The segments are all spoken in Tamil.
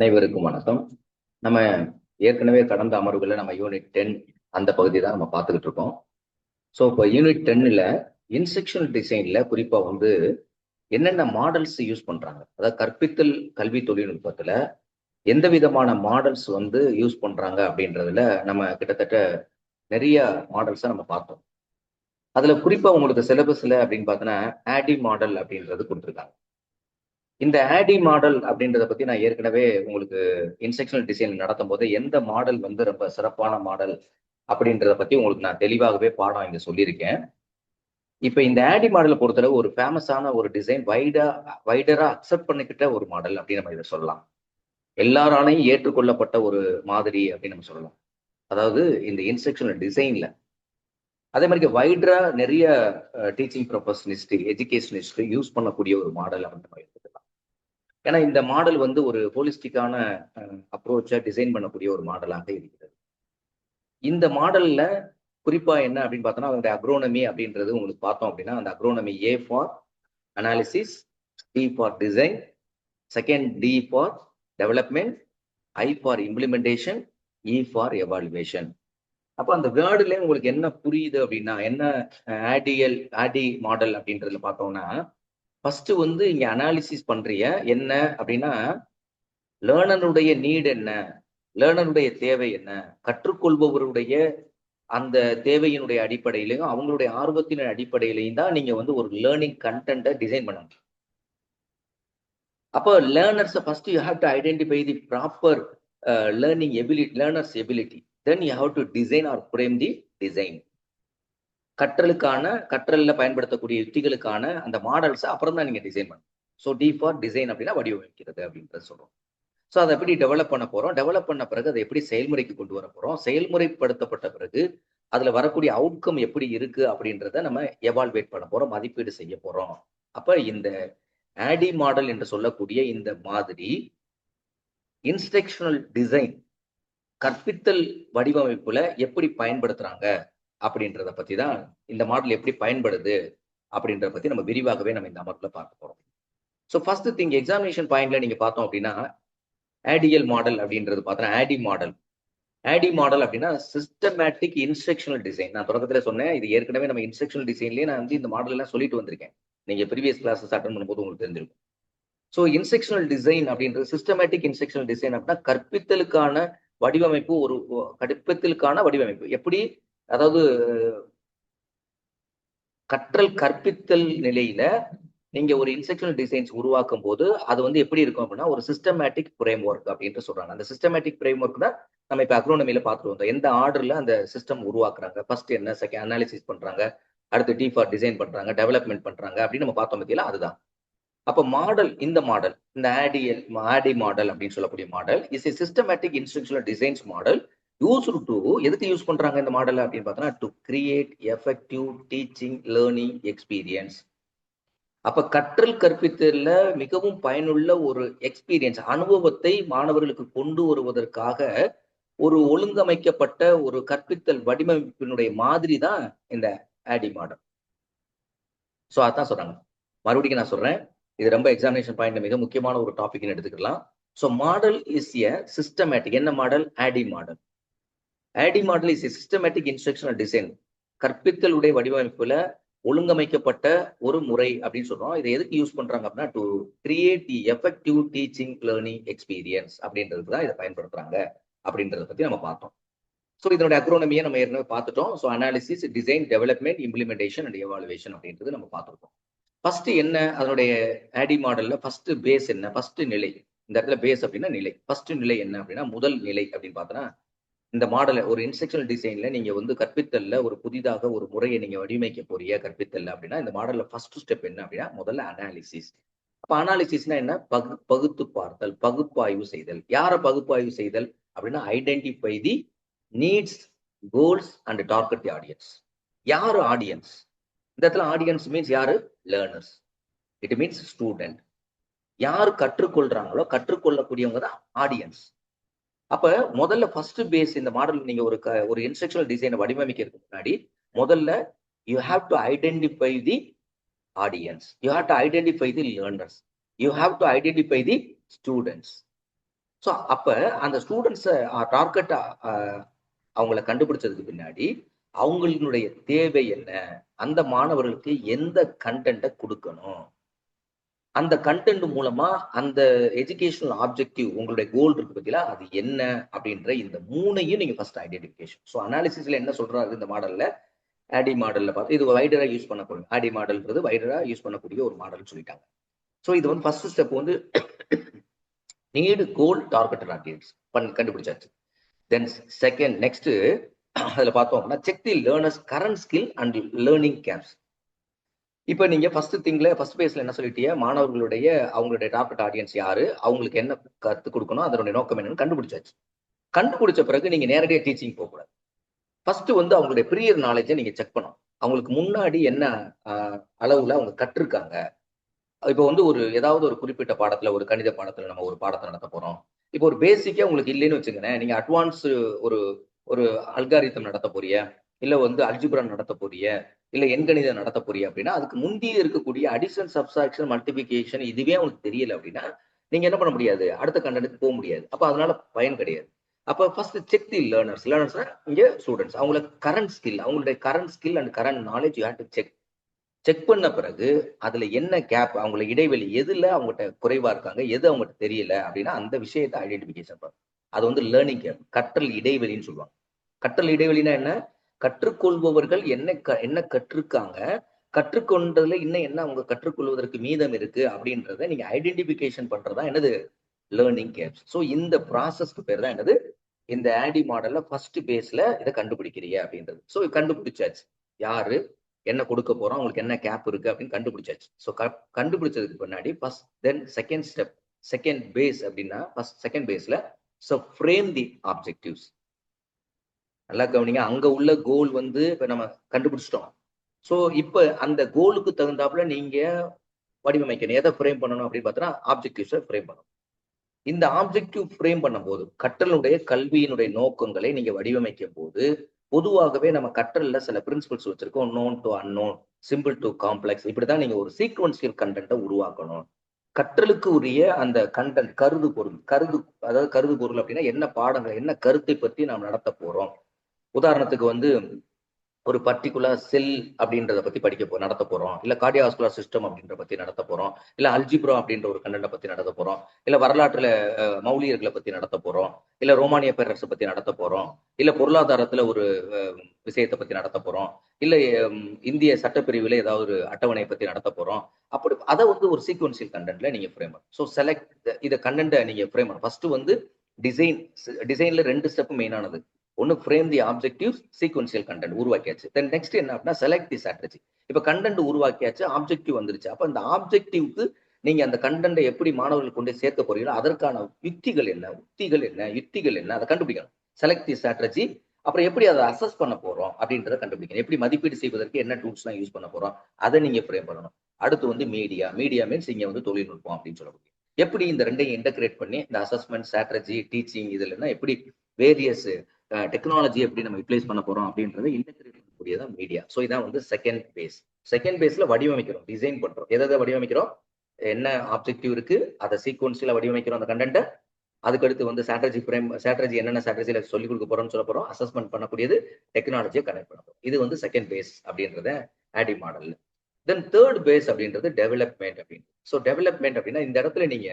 அனைவருக்கும் வணக்கம். நம்ம ஏற்கனவே கடந்த அமர்வுகளில் நம்ம யூனிட் 10 அந்த பகுதி தான் நம்ம பார்த்துக்கிட்டு இருக்கோம். ஸோ இப்போ யூனிட் 10ல் இன்ஸ்ட்ரக்ஷனல் டிசைன்ல குறிப்பா என்னென்ன மாடல்ஸ் யூஸ் பண்றாங்க, அதாவது கற்பித்தல் கல்வி தொழில்நுட்பத்துல எந்த விதமான மாடல்ஸ் யூஸ் பண்றாங்க அப்படின்றதுல நம்ம கிட்டத்தட்ட நிறைய மாடல்ஸை நம்ம பார்த்தோம். அதுல குறிப்பா உங்களுக்கு சிலபஸ்ல அப்படின்னு பார்த்தோன்னா ஆடி மாடல் அப்படின்றது கொடுத்துருக்காங்க. இந்த ஆடி மாடல் அப்படின்றத பத்தி நான் ஏற்கனவே உங்களுக்கு இன்ஸ்ட்ரக்ஷனல் டிசைன் நடத்தும் போது எந்த மாடல் ரொம்ப சிறப்பான மாடல் அப்படின்றத பத்தி உங்களுக்கு நான் தெளிவாகவே பாடம் இங்க சொல்லியிருக்கேன். இப்ப இந்த ஆடி மாடலை பொறுத்தளவு ஒரு ஃபேமஸான ஒரு டிசைன், வைடரா அக்செப்ட் பண்ணிக்கிட்ட ஒரு மாடல் அப்படின்னு நம்ம இதை சொல்லலாம். எல்லாராலையும் ஏற்றுக்கொள்ளப்பட்ட ஒரு மாதிரி அப்படின்னு நம்ம சொல்லலாம். அதாவது இந்த இன்ஸ்ட்ரக்ஷனல் டிசைன்ல அதே மாதிரி வைடரா நிறைய டீச்சிங் ப்ரொஃபஷனிஸ்ட், எஜுகேஷனிஸ்ட் யூஸ் பண்ணக்கூடிய ஒரு மாடல் அப்படின்னு நம்ம எடுத்துக்கலாம். ஏன்னா இந்த மாடல் ஒரு ஹோலிஸ்டிக்கான அப்ரோச்சை டிசைன் பண்ணக்கூடிய ஒரு மாடலாக இருக்கிறது. இந்த மாடல்ல குறிப்பா என்ன அப்படின்னு பார்த்தோம்னா அதனுடைய அக்ரோனமி அப்படின்றது உங்களுக்கு பார்த்தோம் அப்படின்னா அந்த acronym A for analysis, D for design, second D for development, I for implementation, E for evaluation. அப்போ அந்த வேர்டுல உங்களுக்கு என்ன புரியுது அப்படின்னா என்ன ஆடி மாடல் அப்படின்றதுல பார்த்தோம்னா ஃபர்ஸ்ட் இங்க அனாலிசிஸ் பண்றீங்க என்ன அப்படின்னா லேர்னருடைய நீட் என்ன, லேர்னருடைய தேவை என்ன, கற்றுக்கொள்பவருடைய அந்த தேவையினுடைய அடிப்படையிலையும் அவங்களுடைய ஆர்வத்தின் அடிப்படையிலையும் தான் நீங்க ஒரு லேர்னிங் கண்டென்ட்டை டிசைன் பண்ணணும். அப்போ learners first you have to identify the proper learning ability, learners ability, then you have to design or frame the design. கற்றல்ல பயன்படுத்தக்கூடிய யுக்திகளுக்கான அந்த மாடல்ஸ் அப்புறம் தான் நீங்க டிசைன் பண்ணணும். ஸோ டி ஃபார் டிசைன் அப்படின்னா வடிவமைக்கிறது அப்படின்றத சொல்றோம். ஸோ அதை எப்படி டெவலப் பண்ண போறோம், டெவலப் பண்ண பிறகு அதை எப்படி செயல்முறைக்கு கொண்டு வர போறோம், செயல்முறைப்படுத்தப்பட்ட பிறகு அதுல வரக்கூடிய அவுட்கம் எப்படி இருக்கு அப்படின்றத நம்ம எவால்வேட் பண்ண போறோம், மதிப்பீடு செய்ய போறோம். அப்ப இந்த ஆடி மாடல் என்று சொல்லக்கூடிய இந்த மாதிரி இன்ஸ்ட்ரக்ஷனல் டிசைன் கற்பித்தல் வடிவமைப்புல எப்படி பயன்படுத்துறாங்க அப்படின்றத பத்தி தான் இந்த மாடல் எப்படி பயன்படுது அப்படின்றத பத்தி நம்ம விரிவாகவே நம்ம இந்த அமர்வுல பார்க்க போறோம். ஸோ ஃபர்ஸ்ட் திங் எக்ஸாமினேஷன் பாயிண்ட்ல நீங்க பார்த்தோம் அப்படின்னா ஆடியல் மாடல் அப்படின்றது பார்த்தோன்னா ஆடி மாடல் அப்படின்னா சிஸ்டமேட்டிக் இன்ஸ்ட்ரக்ஷனல் டிசைன். நான் தொடக்கத்துல சொன்னேன், இது ஏற்கனவே நம்ம இன்ஸ்ட்ரக்ஷனல் டிசைன்லயே நான் இந்த மாடல் எல்லாம் சொல்லிட்டு வந்திருக்கேன். நீங்க ப்ரீவியஸ் கிளாஸஸ் அட்டன் பண்ணும்போது உங்களுக்கு தெரிஞ்சிருக்கும். ஸோ இன்ஸ்ட்ரக்ஷனல் டிசைன் அப்படின்றது சிஸ்டமேட்டிக் இன்ஸ்ட்ரக்ஷனல் டிசைன் அப்படின்னா கற்பித்தலுக்கான வடிவமைப்பு, ஒரு கற்பித்தலுக்கான வடிவமைப்பு எப்படி, அதாவது கற்பித்தல் நிலையில நீங்க ஒரு இன்ஸ்ட்ரக்ஷனல் டிசைன்ஸ் உருவாக்கும் போது அது எப்படி இருக்கும் அப்படின்னா ஒரு சிஸ்டமேட்டிக் ஃப்ரேம் ஒர்க் அப்படின்ட்டு சொல்றாங்க. அந்த சிஸ்டமேட்டிக் ஃப்ரேம் ஒர்க் தான் நம்ம இப்ப அக்ரோனமில பார்த்துட்டு வந்தோம். எந்த ஆர்டர்ல அந்த சிஸ்டம் உருவாக்குறாங்க, ஃபர்ஸ்ட் என்ன, செகண்ட் அனாலிசிஸ் பண்றாங்க, அடுத்து டி ஃபார் டிசைன் பண்றாங்க, டெவலப்மெண்ட் பண்றாங்க அப்படின்னு நம்ம பார்த்தோம் பத்தியில அதுதான். அப்ப மாடல், இந்த ஆடி மாடல் அப்படின்னு சொல்லக்கூடிய model is a systematic instructional designs model used to, எதுக்கு யூஸ் பண்றாங்க இந்த மாடல் அப்படின்னு பார்த்தோம்னா to create effective teaching learning experience. அப்ப கற்றல் கற்பித்தல்ல மிகவும் பயனுள்ள ஒரு எக்ஸ்பீரியன்ஸ், அனுபவத்தை மாணவர்களுக்கு கொண்டு வருவதற்காக ஒரு ஒழுங்கமைக்கப்பட்ட ஒரு கற்பித்தல் வடிவமைப்பினுடைய மாதிரி தான் இந்த ஆடி மாடல். ஸோ அதான் சொல்றாங்க. மறுபடியும் நான் சொல்றேன், இது ரொம்ப எக்ஸாமினேஷன் பாயிண்ட் மிக முக்கியமான ஒரு டாபிக்னு எடுத்துக்கலாம். So model is a systematic, என்ன model, ADDIE model. ADDIE model is a systematic instructional design, கற்பித்தலுடைய வடிவமைப்புல ஒழுங்கமைக்கப்பட்ட ஒரு முறை அப்படின்னு சொல்றோம். இதை எதுக்கு யூஸ் பண்றாங்க அப்படின்னா to create the effective teaching learning experience அப்படின்றதுக்கு தான் இதை பயன்படுத்துறாங்க அப்படின்றத பத்தி நம்ம பார்த்தோம். ஸோ இதனுடைய அக்ரோனமியை நம்ம ஏற்கனவே பார்த்துட்டோம். So analysis, design, development, implementation and evaluation அப்படின்றது நம்ம பார்த்துருக்கோம். ஃபர்ஸ்ட் என்ன அதனுடைய ஆடி மாடல்ல ஃபர்ஸ்ட் பேஸ் என்ன, ஃபர்ஸ்ட் நிலை, இந்த இடத்துல பேஸ் அப்படின்னா நிலை, ஃபர்ஸ்ட் நிலை என்ன அப்படின்னா முதல் நிலை அப்படின்னு பார்த்தோன்னா இந்த மாடலை ஒரு இன்ஸ்ட்ரக்ஷனல் டிசைன்ல நீங்க கற்பித்தல்ல ஒரு புதிதாக ஒரு முறையை நீங்க வடிவமைக்க போறீங்க கற்பித்தல்ல அப்படின்னா இந்த மாடல்ல ஃபர்ஸ்ட் ஸ்டெப் என்ன அப்படின்னா முதல்ல அனாலிசிஸ். அப்ப அனாலிசிஸ்னா என்ன, பகுத்து பார்த்தல், பகுப்பாய்வு செய்தல். யாரை பகுப்பாய்வு செய்தல் அப்படின்னா identify the needs, goals and target audience. யாரு ஆடியன்ஸ், இந்த இடத்துல ஆடியன்ஸ் மீன்ஸ் யாரு, லேர்னர்ஸ், இட் மீன்ஸ் ஸ்டூடெண்ட். யாரு கற்றுக்கொள்றாங்களோ கற்றுக்கொள்ளக்கூடியவங்க தான் ஆடியன்ஸ். அப்ப முதல்ல ஃபர்ஸ்ட் பேஸ் இந்த மாடல் நீங்க ஒரு இன்ஸ்ட்ரக்ஷனல் டிசைனை வடிவமைக்கிறதுக்கு முன்னாடி முதல்ல you have to identify the audience, you have to identify the learners, you have to identify the students. So அப்ப அந்த ஸ்டூடெண்ட்ஸை டார்கெட் அவங்கள கண்டுபிடிச்சதுக்கு பின்னாடி அவங்களுடைய தேவை என்ன, அந்த மாணவர்களுக்கு எந்த கண்டென்ட்டை கொடுக்கணும், அந்த கண்டென்ட் மூலமா அந்த எஜுகேஷனல் ஆப்ஜெக்டிவ் உங்களுடைய கோல் இருக்கு பத்தியா அது என்ன அப்படின்ற இந்த மூணையும் நீங்க ஃபர்ஸ்ட் ஐடென்டிஃபிகேஷன். ஸோ அனாலிசிஸ்ல என்ன சொல்றாரு இந்த மாடல்ல, ஆடி மாடல்ல பார்த்து இது வைடரா யூஸ் பண்ணக்கூடிய ஆடி மாடல்ன்றது வைடரா யூஸ் பண்ணக்கூடிய ஒரு மாடல் சொல்லிட்டாங்க. ஸோ இது வந்து ஃபர்ஸ்ட் ஸ்டெப் வந்து நீடு கோல் டார்கெட்டட் ஆடியன்ஸ் கண்டுபிடிச்சாச்சு. தென் செகண்ட் நெக்ஸ்ட் அதுல பார்த்தோம் அப்படின்னா check the learner's current skill and learning gaps. இப்போ நீங்க ஃபர்ஸ்ட் பேஸ்ல என்ன சொல்லிட்டீங்க, மாணவர்களுடைய அவங்களுடைய டார்கெட் ஆடியன்ஸ் யாரு, அவங்களுக்கு என்ன கற்றுக் கொடுக்கணும், அதனுடைய நோக்கம் என்னன்னு கண்டுபிடிச்சாச்சு. கண்டுபிடிச்ச பிறகு நீங்க நேரடியாக டீச்சிங் போகக்கூடாது. ஃபர்ஸ்ட் வந்து அவங்களுடைய ப்ரியர் நாலேஜை நீங்க செக் பண்ணணும். அவங்களுக்கு முன்னாடி என்ன அளவுல அவங்க கற்றிருக்காங்க. இப்போ வந்து ஏதாவது ஒரு குறிப்பிட்ட பாடத்துல, ஒரு கணித பாடத்துல நம்ம ஒரு பாடத்தை நடத்த போறோம். இப்போ ஒரு பேசிக்கா உங்களுக்கு இல்லைன்னு வச்சுக்கோங்க, நீங்க அட்வான்ஸ் ஒரு ஒரு அல்காரிதம் நடத்த போறிய, இல்ல வந்து அல்ஜிப்ரா நடத்த போறிய, இல்ல எண்கணிதம் நடத்த போறிய அப்படின்னா அதுக்கு முந்தைய இருக்கக்கூடிய அடிஷன், சப்ஸ்ட்ராக்ஷன், மல்டிபிகேஷன் இதுவே உங்களுக்கு தெரியல அப்படின்னா நீங்க என்ன பண்ண முடியாது, அடுத்த கண்டென்ட்டுக்கு போக முடியாது. அப்ப அதனால பயன் கிடையாது. அப்ப ஃபர்ஸ்ட் செக் தி லேர்னர்ஸ்னா இங்க ஸ்டூடெண்ட்ஸ், அவங்களோட கரண்ட் ஸ்கில், அவங்களுடைய current skill and current knowledge you have to check பண்ண பிறகு அதுல என்ன கேப், அவங்கள இடைவெளி எதுல அவங்ககிட்ட குறைவா இருக்காங்க, எது அவங்ககிட்ட தெரியல அப்படின்னா அந்த விஷயத்தை ஐடென்டிபிகேஷன் பண்ணும். அது வந்து லேர்னிங் கேப், கற்றல் இடைவெளின்னு சொல்லுவாங்க. கற்றல் இடைவெளினா என்ன, கற்றுக்கொள்பவர்கள் என்ன கற்றுருக்காங்க, கற்றுக்கொண்டதுல இன்னும் என்ன அவங்க கற்றுக்கொள்வதற்கு மீதம் இருக்கு அப்படின்றத நீங்க ஐடென்டிபிகேஷன் பண்றதா என்னது லேர்னிங் கேப்ஸ். ஸோ இந்த ப்ராசஸ்க்கு பேர் தான் என்னது, இந்த ஆடி மாடல்ல ஃபர்ஸ்ட் பேஸ்ல இதை கண்டுபிடிக்கிறீங்க அப்படின்றது. ஸோ கண்டுபிடிச்சாச்சு யாரு என்ன கொடுக்க போறோம், அவங்களுக்கு என்ன கேப் இருக்கு அப்படின்னு கண்டுபிடிச்சாச்சு. ஸோ கண்டுபிடிச்சதுக்கு பின்னாடி first then second step, second phase அப்படின்னா ஃபர்ஸ்ட் செகண்ட் பேஸ்ல ஸோ ஃப்ரேம் தி ஆப்ஜெக்டிவ்ஸ். நல்லா கவனிங்க, அங்க உள்ள கோல் வந்து இப்ப நம்ம கண்டுபிடிச்சிட்டோம். ஸோ இப்ப அந்த கோலுக்கு தகுந்தாப்புல நீங்க வடிவமைக்கணும். எதை ஃப்ரேம் பண்ணணும் அப்படின்னு பார்த்தோன்னா ஆப்ஜெக்டிவ்ஸை ஃப்ரேம் பண்ணணும். இந்த ஆப்ஜெக்டிவ் ஃப்ரேம் பண்ணும்போது கற்றலுடைய கல்வியினுடைய நோக்கங்களை நீங்க வடிவமைக்கும் போது பொதுவாகவே நம்ம கற்றல்ல சில பிரின்சிபல்ஸ் வச்சிருக்கோம். Known to unknown, simple to complex, இப்படிதான் நீங்க ஒரு சீக்வன்சியல் கண்டென்ட்டை உருவாக்கணும். கற்றலுக்கு உரிய அந்த கண்டென்ட் கருது பொருள் அப்படின்னா என்ன பாடங்கள், என்ன கருத்தை பற்றி நாம் நடத்த போறோம். உதாரணத்துக்கு வந்து ஒரு பர்டிகுலர் செல் அப்படின்றத பத்தி நடத்த போறோம், இல்ல கார்டியோவாஸ்குலர் சிஸ்டம் அப்படின்ற பத்தி நடத்த போறோம், இல்ல அல்ஜிப்ரா அப்படின்ற ஒரு கண்டென்ட்டை பத்தி நடத்த போறோம், இல்ல வரலாற்றுல மௌலியர்களை பத்தி நடத்த போறோம், இல்ல ரோமானிய பேரரசை பத்தி நடத்த போறோம், இல்ல பொருளாதாரத்துல ஒரு விஷயத்தை பத்தி நடத்த போறோம், இல்ல இந்திய சட்டப்பிரிவுல ஏதாவது ஒரு அட்டவணை பத்தி நடத்த போறோம். அப்படி அதை வந்து ஒரு சீக்வன்சியல் கண்டென்ட்ல நீங்க ஃப்ரேம் பண்ணணும். ஸோ செலக்ட் இதை கண்டென்ட்டை நீங்க ஃப்ரேம் பண்ணணும். ஃபர்ஸ்ட் வந்து டிசைன்ல 2 ஸ்டெப் மெயினானது. ஒன்னு frame the objectives, sequential content உருவாக்கியாச்சு. தென் நெக்ஸ்ட் என்ன அப்படின்னா செலக்ட் தி ஸ்ட்ராட்டஜி. இப்ப கண்டென்ட் உருவாக்கியாச்சு, ஆப்ஜெக்டிவ் வந்துருச்சு. அப்ப அந்த ஆப்ஜெக்டிவ்க்கு நீங்க அந்த கண்டென்ட்டை எப்படி மாணவர்கள் கொண்டு சேர்க்க போறீங்களோ அதற்கான யுக்திகள் என்ன அதை கண்டுபிடிக்கணும். Select the strategy. அப்புறம் எப்படி அதை அசஸ் பண்ண போறோம் அப்படின்றத கண்டுபிடிக்கணும். எப்படி மதிப்பீடு செய்வதற்கு என்ன டூல்ஸ்லாம் யூஸ் பண்ண போறோம் அதை நீங்க ஃப்ரேம் பண்ணணும். அடுத்து வந்து மீடியா மீன்ஸ் இங்க வந்து தொழில்நுட்பம் அப்படின்னு சொல்லக்கூடிய எப்படி இந்த ரெண்டையும் இன்டகிரேட் பண்ணி இந்த அசஸ்மெண்ட், ஸ்ட்ராட்டஜி, டீச்சிங் இதுல எப்படி வேரியஸ் டெக்னாலஜி எப்படி நம்ம யூட்டிலைஸ் பண்ண போறோம் அப்படின்றத இன்டகிரேட் பண்ணக்கூடியதான் மீடியா. ஸோ இதான் வந்து செகண்ட் பேஸ். செகண்ட் பேஸ்ல வடிவமைக்கிறோம், டிசைன் பண்றோம். எதை வடிவமைக்கிறோம், என்ன ஆப்ஜெக்டிவ் இருக்கு அதை சீக்வன்ஸ்ல வடிவமைக்கிறோம் அந்த கண்டென்ட்டை. அதுக்கடுத்து வந்து ஸ்ட்ராட்டஜி என்னென்ன ஸ்ட்ராட்டஜியில சொல்லிக் கொடுக்க போறோம்னு சொல்ல போறோம். அசஸ்மெண்ட் பண்ணக்கூடியது, டெக்னாலஜியை கனெக்ட் பண்ண போறோம். இது வந்து செகண்ட் பேஸ் அப்படின்றத ஆடி மாடல். தென் தேர்ட் பேஸ் அப்படின்றது டெவலப்மெண்ட் அப்படின்னு. ஸோ டெவலப்மெண்ட் அப்படின்னா இந்த இடத்துல நீங்க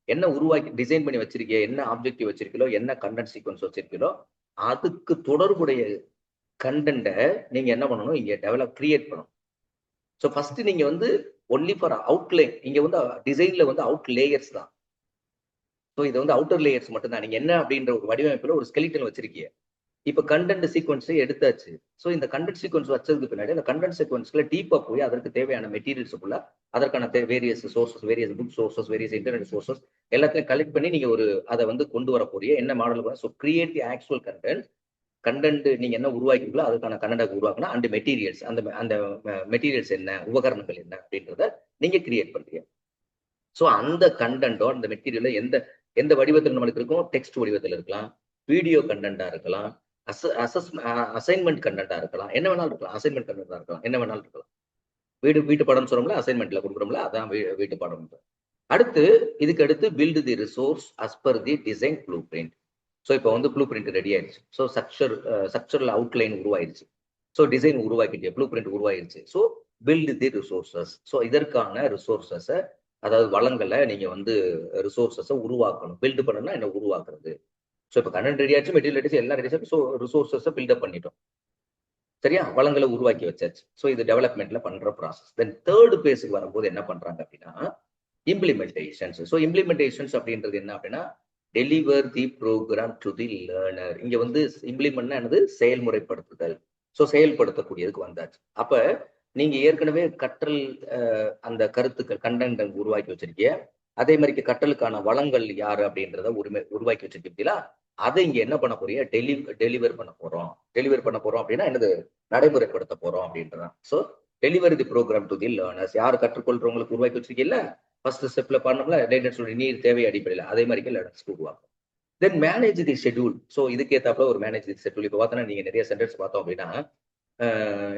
என்ன உருவாக்கி டிசைன் பண்ணி வச்சிருக்கீங்க, என்ன ஆப்ஜெக்டிவ் வச்சிருக்கீங்களோ, என்ன கண்டென்ட் சீக்வன்ஸ் வச்சிருக்கீங்களோ அதுக்கு தொடர்புடைய கண்டென்ட்டை நீங்க என்ன பண்ணணும், இங்க கிரியேட் பண்ணணும். ஸோ ஃபர்ஸ்ட் நீங்க வந்து ஒன்லி ஃபார் அவுட்லைன், இங்க வந்து டிசைன்ல வந்து அவுட் லேயர்ஸ் தான். ஸோ இது வந்து அவுட்டர் லேயர்ஸ் மட்டும் தான். நீங்க என்ன அப்படின்ற ஒரு வடிவமைப்புல ஒரு ஸ்கெலிட்டன் வச்சிருக்கீங்க. இப்ப கண்டென்ட் சீக்வன்ஸை எடுத்தாச்சு. ஸோ இந்த கண்டென்ட் சீக்வன்ஸ் வச்சதுக்கு பின்னாடி அந்த கண்டென்ட் சீக்வன்ஸ்ல டீப்பா போய் அதற்கு தேவையான மெட்டீரியல்ஸுக்குள்ள அதற்கான various sources, various book sources, various internet sources எல்லாத்தையும் கலெக்ட் பண்ணி நீங்க ஒரு அதை வந்து கொண்டு வர போறிய என்ன model. So create the actual content நீங்க என்ன உருவாக்கிங்களோ அதுக்கான கண்டென்ட் உருவாக்கணும். அண்ட் மெட்டீரியல்ஸ், அந்த மெட்டீரியல்ஸ் என்ன, உபகரணங்கள் என்ன அப்படின்றத நீங்க கிரியேட் பண்றீங்க. ஸோ அந்த கண்டென்ட்டோ அந்த மெட்டீரியல் எந்த எந்த வடிவத்தில் நம்மளுக்கு இருக்கும், டெக்ஸ்ட் வடிவத்தில் இருக்கலாம், வீடியோ கண்டென்ட்டா இருக்கலாம், அசைன்மெண்ட் கண்டென்ட்டா இருக்கலாம், என்ன வேணாலும் இருக்கலாம். அசைன்மெண்ட் கண்டென்ட்டா இருக்கலாம், என்ன வேணாலும் இருக்கலாம். வீட்டு பாடம் சொல்றோம்ல, அசைன்மெண்ட்ல கொடுக்குறோம்ல, அதான் வீட்டு பாடம். அடுத்து இதுக்கு அடுத்து build the resource as per the design blueprint. So இப்போ வந்து ப்ளூ பிரிண்ட் ரெடி ஆயிடுச்சு. ஸோ ஸ்ட்ரக்சரல் அவுட்லைன் உருவாயிருச்சு. ஸோ டிசைன் உருவாக்கிட்டு ப்ளூ பிரிண்ட் உருவாயிருச்சு. So build the resources. So இதற்கான ரிசோர்சஸை, அதாவது வளங்களை நீங்க வந்து ரிசோர்சஸை உருவாக்கணும். பில்டு பண்ணணும்னா என்ன உருவாக்குறது. ஸோ இப்போ கண்டென்ட் ரெடி ஆச்சு, மெட்டீரியல் ரெடி, எல்லாம் ரெடி ஆச்சு. ஸோ ரிசோர்சஸை பில்டப் பண்ணிட்டோம். சரியா, வளங்களை உருவாக்கி வச்சாச்சு. ஸோ இது டெவலப்மெண்ட்ல பண்ற ப்ராசஸ். தென் தேர்ட் பேஸுக்கு வரும்போது என்ன பண்றாங்க அப்படின்னா இம்ப்ளிமெண்டேஷன்ஸ். ஸோ இம்ப்ளிமெண்டேஷன்ஸ் அப்படின்றது என்ன அப்படின்னா deliver the programme to the learner. இங்க வந்து இம்ப்ளிமெண்ட்னா என்னது, செயல்முறைப்படுத்துதல். ஸோ செயல்படுத்தக்கூடியதுக்கு வந்தாச்சு. அப்ப நீங்க ஏற்கனவே கற்றல் அந்த கருத்துக்கள் கண்டென்ட் உருவாக்கி வச்சிருக்கீங்க. அதே மாதிரி கற்றலுக்கான வளங்கள் யாரு அப்படின்றத உருவாக்கி வச்சிருக்கீங்களா, அதை இங்க என்ன பண்ண போறீங்க, டெலிவர் பண்ண போறோம். டெலிவர் பண்ண போறோம் அப்படின்னா என்னது, நடைமுறைப்படுத்த போறோம் அப்படின்றதான். So deliver the programme to the learners. யார் கற்றுக்கொள்றவங்களுக்கு உருவாக்கி வச்சிருக்கீங்கல்ல, ஃபர்ஸ்ட் ஸ்டெப்ல பண்ணோம்ல ரிலேட்டட் சொல்லி நீர் தேவை அடிப்படையில், அதே மாதிரி லேர்னர்ஸ் உருவாக்கும். தென் மேனேஜ் தி ஷெட்யூல். ஸோ இதுக்கு ஏத்தாப்புல ஒரு மேனேஜ் தி ஷெட்யூல். இப்போ பார்த்தோன்னா நீங்க நிறைய சென்டர்ஸ் பார்த்தோம் அப்படின்னா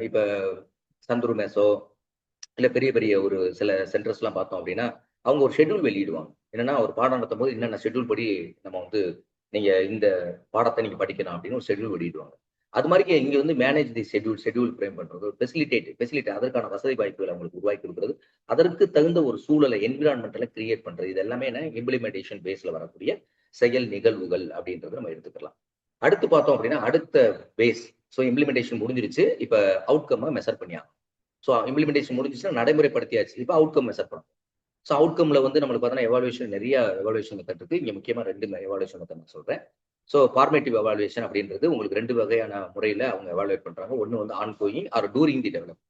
இப்போ சந்துரு மேசோ இல்ல பெரிய பெரிய ஒரு சில சென்டர்ஸ் எல்லாம் பார்த்தோம் அப்படின்னா அவங்க ஒரு ஷெட்யூல் வெளியிடுவாங்க. என்னன்னா ஒரு பாடம் நடத்தும் போது என்னென்ன ஷெட்யூல் படி நம்ம வந்து நீங்க இந்த பாடத்தை நீங்க படிக்கலாம் அப்படின்னு ஒரு ஷெட்யூல் வெளியிடுவாங்க. அது மாதிரி இங்க வந்து மேனேஜ் தி ஷெட்யூல் ஃப்ரேம் பண்றது, ஃபெசிலிட்டேட் அதற்கான வசதி வாய்ப்புகளை அவங்களுக்கு உருவாக்கி கொடுக்குறது, அதற்கு தகுந்த ஒரு சூழலை என்விரான்மெண்ட்ல கிரியேட் பண்றது. இது எல்லாமே என்ன, இம்ப்ளிமெண்டேஷன் பேஸ்ல வரக்கூடிய செயல் நிகழ்வுகள் அப்படின்றத நம்ம எடுத்துக்கலாம். அடுத்து பார்த்தோம் அப்படின்னா அடுத்த பேஸ். ஸோ இம்ப்ளிமெண்டேஷன் முடிஞ்சிருச்சு, இப்ப அவுட்கம் மெஷர் பண்ணியாங்க. ஸோ இம்ப்ளிமெண்டேஷன் முடிஞ்சிச்சுன்னா நடைமுறைப்படுத்தியாச்சு, இப்போ அவுட்கம் மெஷர் பண்ணணும். ஸோ அவுட்கம்ல வந்து நம்மளுக்கு பார்த்தோன்னா எவாலுவேஷன், நிறைய எவாலுவேஷன் மெத்தட் இருக்கு. இங்க முக்கியமா 2 எவாலுவேஷன் மெத்தட் நான் சொல்றேன். ஸோ ஃபார்மேட்டிவ் எவாலுவேஷன் அப்படின்றது உங்களுக்கு 2 வகையான முறையில அவங்க எவாலுவேட் பண்றாங்க. ஒன்று வந்து ongoing or during the develop.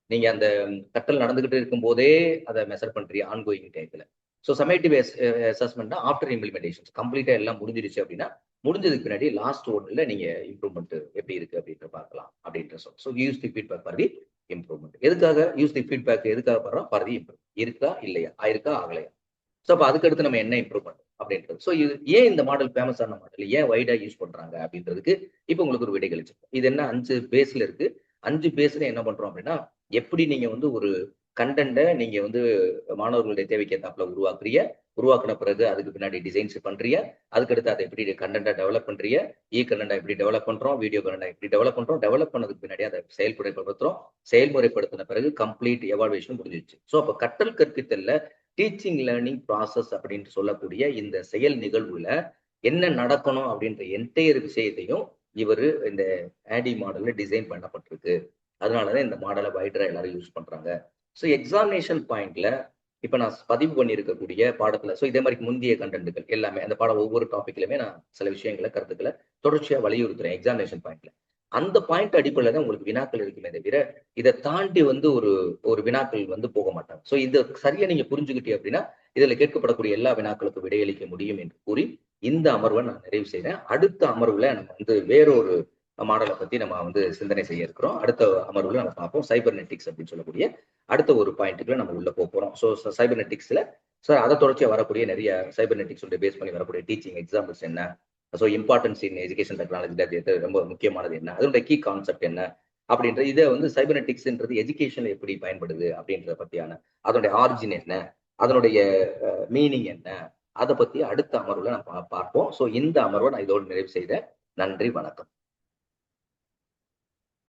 நீங்க அந்த கற்றல் நடந்துகிட்டு இருக்கும் போதே அதை மெஷர் பண்றீங்க ஆன் கோயிங் டைப்ல. ஸோ சமேட்டிவ் அசஸ்மெண்ட்னா ஆஃப்டர் இம்ப்ளிமெண்டேஷன் கம்ப்ளீட்டா எல்லாம் முடிஞ்சிருச்சு அப்படின்னா முடிஞ்சதுக்கு பின்னாடி லாஸ்ட் ஒன்ல நீங்க இம்ப்ரூவ்மெண்ட் எப்படி இருக்கு அப்படின்ற பார்க்கலாம் அப்படின்ற சொல். So use the feedback for the improvement. எதுக்காக யூஸ் தி ஃபீட்பேக், எதுக்காக பண்றோம், ஃபார் தி இம்ப்ரூவ். இருக்கா இல்லையா, ஆயிருக்கா ஆகலையா. ஸோ அப்போ அதுக்கடுத்து நம்ம என்ன இம்ப்ரூவ் பண்ணுறோம் அப்படின்றது. ஸோ இது ஏன் இந்த மாடல் ஃபேமஸான மாடல், ஏன் வைடா யூஸ் பண்றாங்க அப்படின்றதுக்கு இப்போ உங்களுக்கு ஒரு விடை கழிச்சிருக்கோம். இது என்ன 5 பேஸ்ல இருக்கு. 5 பேஸ்ல என்ன பண்றோம் அப்படின்னா எப்படி நீங்க வந்து ஒரு கண்டென்ட்டை நீங்க வந்து மாணவர்களுடைய தேவைக்கு ஏத்தாப்புல உருவாக்குன பிறகு அதுக்கு பின்னாடி டிசைன்ஸ் பண்றீங்க, அதுக்கடுத்து அதை எப்படி கண்டென்ட்டை டெவலப் பண்றீங்க, கண்டென்ட்டை எப்படி டெவலப் பண்றோம், வீடியோ கண்டென்ட்டை எப்படி டெவலப் பண்றோம், டெவலப் பண்ணதுக்கு பின்னாடி அதை செயல்முறைப்படுத்துன பிறகு கம்ப்ளீட் எவாலுவேஷன் முடிஞ்சிருச்சு. ஸோ அப்போ கற்றல் கற்பித்தல்ல டீச்சிங் லேர்னிங் ப்ராசஸ் அப்படின்னு சொல்லக்கூடிய இந்த செயல் நிகழ்வுல என்ன நடக்கணும் அப்படின்ற என்டையர் விஷயத்தையும் இவர் இந்த ஆடி மாடல்ல டிசைன் பண்ணப்பட்டிருக்கு. அதனாலதான் இந்த மாடலை வைடரா எல்லாரும் யூஸ் பண்றாங்க. ஸோ எக்ஸாமினேஷன் பாயிண்ட்ல இப்ப நான் பதிவு பண்ணியிருக்கக்கூடிய பாடத்துல ஸோ இதே மாதிரி முந்தைய கண்டென்ட்டுகள் எல்லாமே அந்த பாடம் ஒவ்வொரு டாபிக்லயுமே நான் சில விஷயங்களை கருத்துக்களை தொடர்ச்சியா வலியுறுத்துறேன் எக்ஸாமினேஷன் பாயிண்ட்ல. அந்த பாயிண்ட் அடிப்படையில தான் உங்களுக்கு வினாக்கள் இருக்குமே தவிர இதை தாண்டி வந்து ஒரு வினாக்கள் வந்து போக மாட்டாங்க. ஸோ இதை சரியா நீங்க புரிஞ்சுக்கிட்டே அப்படின்னா இதுல கேட்கப்படக்கூடிய எல்லா வினாக்களுக்கும் விடையளிக்க முடியும் என்று கூறி இந்த அமர்வை நான் நிறைவு செய்றேன். அடுத்த அமர்வுல நம்ம வந்து வேறொரு மாடலை பத்தி நம்ம வந்து சிந்தனை செய்ய இருக்கிறோம். அடுத்த அமர்வுல நம்ம பார்ப்போம் சைபர்நெட்டிக்ஸ் அப்படின்னு சொல்லக்கூடிய அடுத்த ஒரு பாயிண்ட்டுக்குள்ள நம்ம உள்ள போறோம். ஸோ சைபர்நெட்டிக்ஸ்ல சார் அதை தொடர்ச்சியா வரக்கூடிய நிறைய சைபர்நெட்டிக்ஸ் பேஸ் பண்ணி வரக்கூடிய டீச்சிங் எக்ஸாம்பிள்ஸ் என்ன, so importance in education technology ரொம்ப முக்கியமானது என்ன, அதோட கீ கான்செப்ட் என்ன அப்படின்ற இதை வந்து சைபர்நெட்டிக்ஸ்ன்றது எஜுகேஷன்ல எப்படி பயன்படுது அப்படின்றத பத்தியான அதனுடைய ஆரிஜின் என்ன, அதனுடைய மீனிங் என்ன, அதை பத்தி அடுத்த அமர்வுல நம்ம பார்ப்போம். ஸோ இந்த அமர்வை நான் இதோடு நிறைவு செய்தேன். நன்றி, வணக்கம்.